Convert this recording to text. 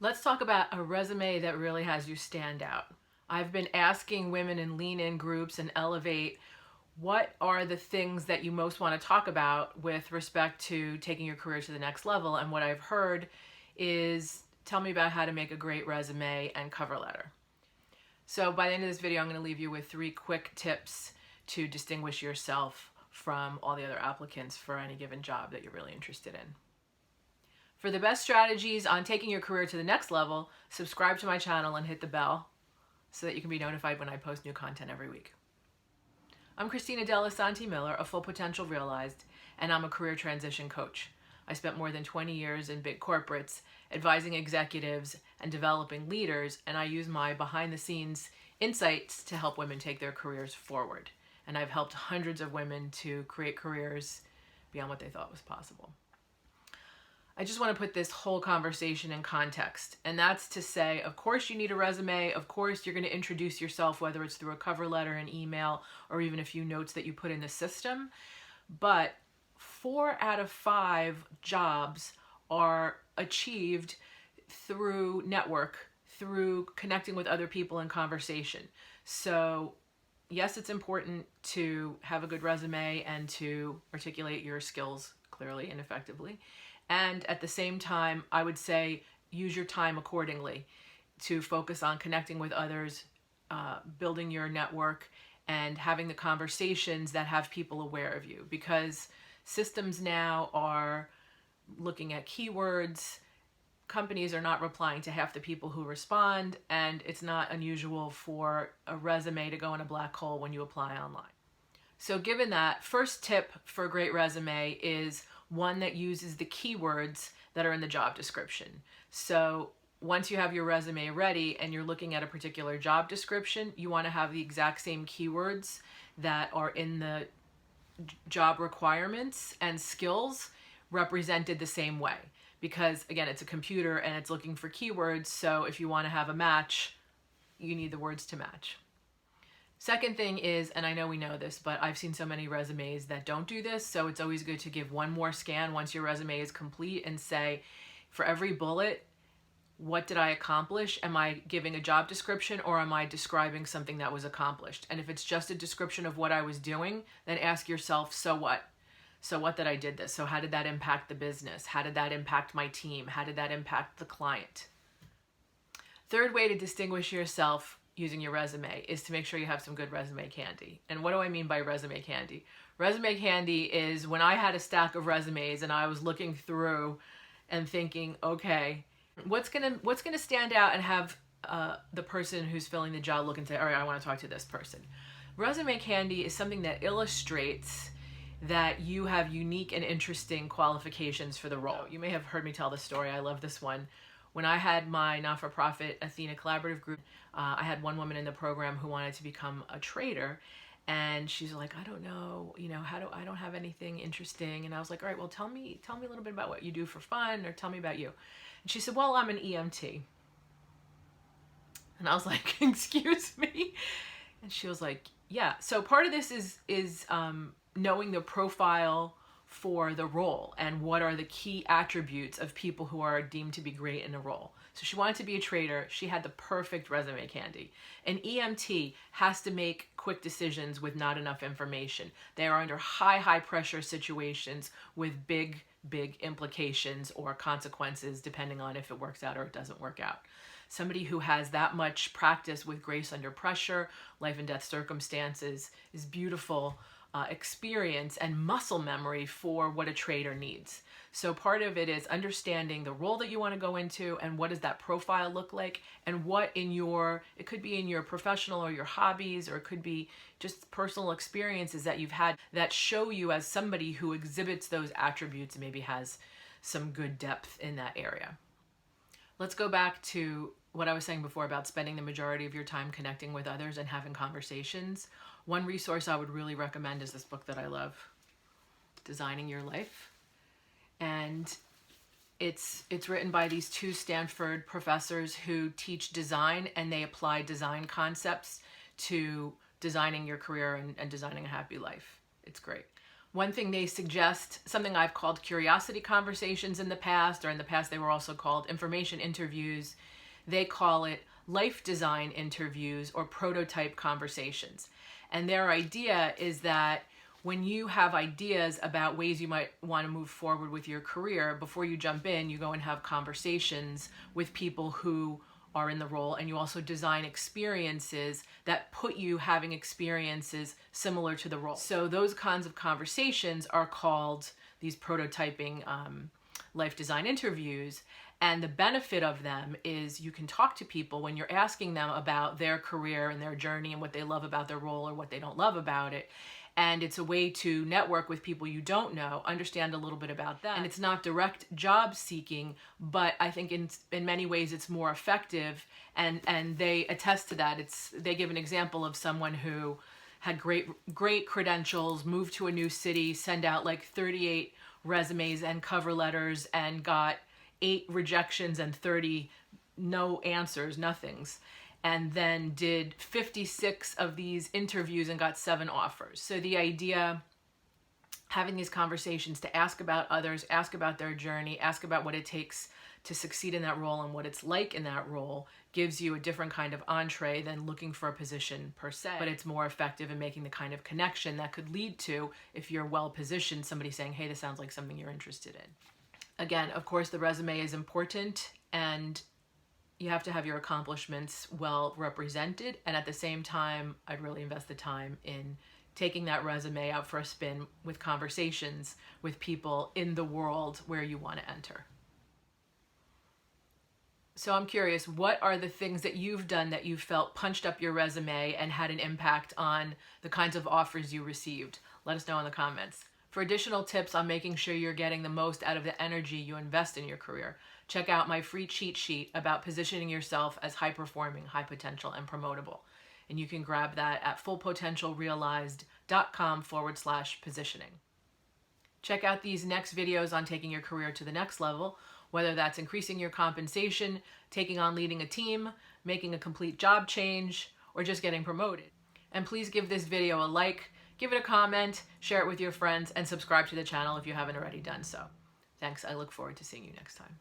Let's talk about a resume that really has you stand out. I've been asking women in Lean In groups and Elevate, what are the things that you most want to talk about with respect to taking your career to the next level? And what I've heard is, tell me about how to make a great resume and cover letter. So by the end of this video, I'm going to leave you with 3 quick tips to distinguish yourself from all the other applicants for any given job that you're really interested in. For the best strategies on taking your career to the next level, subscribe to my channel and hit the bell so that you can be notified when I post new content every week. I'm Christina dellisanti-Miller, a full potential realized, and I'm a career transition coach. I spent more than 20 years in big corporates, advising executives and developing leaders, and I use my behind-the-scenes insights to help women take their careers forward. And I've helped hundreds of women to create careers beyond what they thought was possible. I just want to put this whole conversation in context, and that's to say, of course you need a resume, of course you're going to introduce yourself, whether it's through a cover letter, an email, or even a few notes that you put in the system, but 4 out of 5 jobs are achieved through network, through connecting with other people in conversation. So yes, it's important to have a good resume and to articulate your skills clearly and effectively. And at the same time, I would say use your time accordingly to focus on connecting with others, building your network, and having the conversations that have people aware of you. Because systems now are looking at keywords, companies are not replying to half the people who respond, and it's not unusual for a resume to go in a black hole when you apply online. So given that, first tip for a great resume is one that uses the keywords that are in the job description. So once you have your resume ready and you're looking at a particular job description, you want to have the exact same keywords that are in the job requirements and skills represented the same way. Because again, it's a computer and it's looking for keywords, so if you want to have a match, you need the words to match. Second thing is, and I know we know this, but I've seen so many resumes that don't do this, so it's always good to give one more scan once your resume is complete and say, for every bullet, what did I accomplish? Am I giving a job description or am I describing something that was accomplished? And if it's just a description of what I was doing, then ask yourself, so what? So what that I did this? So how did that impact the business? How did that impact my team? How did that impact the client? Third way to distinguish yourself using your resume is to make sure you have some good resume candy. And what do I mean by resume candy? Resume candy is when I had a stack of resumes and I was looking through and thinking, okay, what's gonna stand out and have the person who's filling the job look and say, all right, I want to talk to this person. Resume candy is something that illustrates that you have unique and interesting qualifications for the role. You may have heard me tell this story. I love this one. When I had my not-for-profit Athena Collaborative group, I had one woman in the program who wanted to become a trader, and she's like, I don't know, I don't have anything interesting. And I was like, all right, well, tell me a little bit about what you do for fun, or tell me about you. And she said, well, I'm an EMT. And I was like, excuse me? And she was like, yeah. So part of this is knowing the profile for the role and what are the key attributes of people who are deemed to be great in a role. So she wanted to be a trader. She had the perfect resume candy. An EMT has to make quick decisions with not enough information. They are under high pressure situations with big implications or consequences depending on if it works out or it doesn't work out. Somebody who has that much practice with grace under pressure, life and death circumstances, is beautiful experience and muscle memory for what a trader needs. So part of it is understanding the role that you want to go into and what does that profile look like, and what it could be in your professional or your hobbies, or it could be just personal experiences that you've had that show you as somebody who exhibits those attributes and maybe has some good depth in that area. Let's go back to what I was saying before about spending the majority of your time connecting with others and having conversations. One resource I would really recommend is this book that I love, Designing Your Life. And it's written by these 2 Stanford professors who teach design, and they apply design concepts to designing your career and designing a happy life. It's great. One thing they suggest, something I've called curiosity conversations in the past, or in the past they were also called information interviews. They call it life design interviews or prototype conversations. And their idea is that when you have ideas about ways you might want to move forward with your career, before you jump in, you go and have conversations with people who are in the role, and you also design experiences that put you having experiences similar to the role. So those kinds of conversations are called these prototyping life design interviews. And the benefit of them is you can talk to people when you're asking them about their career and their journey and what they love about their role or what they don't love about it. And it's a way to network with people you don't know, understand a little bit about them. And it's not direct job seeking, but I think in many ways it's more effective. And they attest to that. They give an example of someone who had great credentials, moved to a new city, send out like 38 resumes and cover letters, and got 8 rejections and 30 no answers, nothings. And then did 56 of these interviews and got 7 offers. So the idea, having these conversations to ask about others, ask about their journey, ask about what it takes to succeed in that role and what it's like in that role, gives you a different kind of entree than looking for a position per se. But it's more effective in making the kind of connection that could lead to, if you're well positioned, somebody saying, hey, this sounds like something you're interested in. Again, of course, the resume is important, and you have to have your accomplishments well represented. And at the same time, I'd really invest the time in taking that resume out for a spin with conversations with people in the world where you want to enter. So I'm curious, what are the things that you've done that you felt punched up your resume and had an impact on the kinds of offers you received? Let us know in the comments. For additional tips on making sure you're getting the most out of the energy you invest in your career, check out my free cheat sheet about positioning yourself as high-performing, high potential, and promotable. And you can grab that at fullpotentialrealized.com/positioning. Check out these next videos on taking your career to the next level, whether that's increasing your compensation, taking on leading a team, making a complete job change, or just getting promoted. And please give this video a like, give it a comment, share it with your friends, and subscribe to the channel if you haven't already done so. Thanks. I look forward to seeing you next time.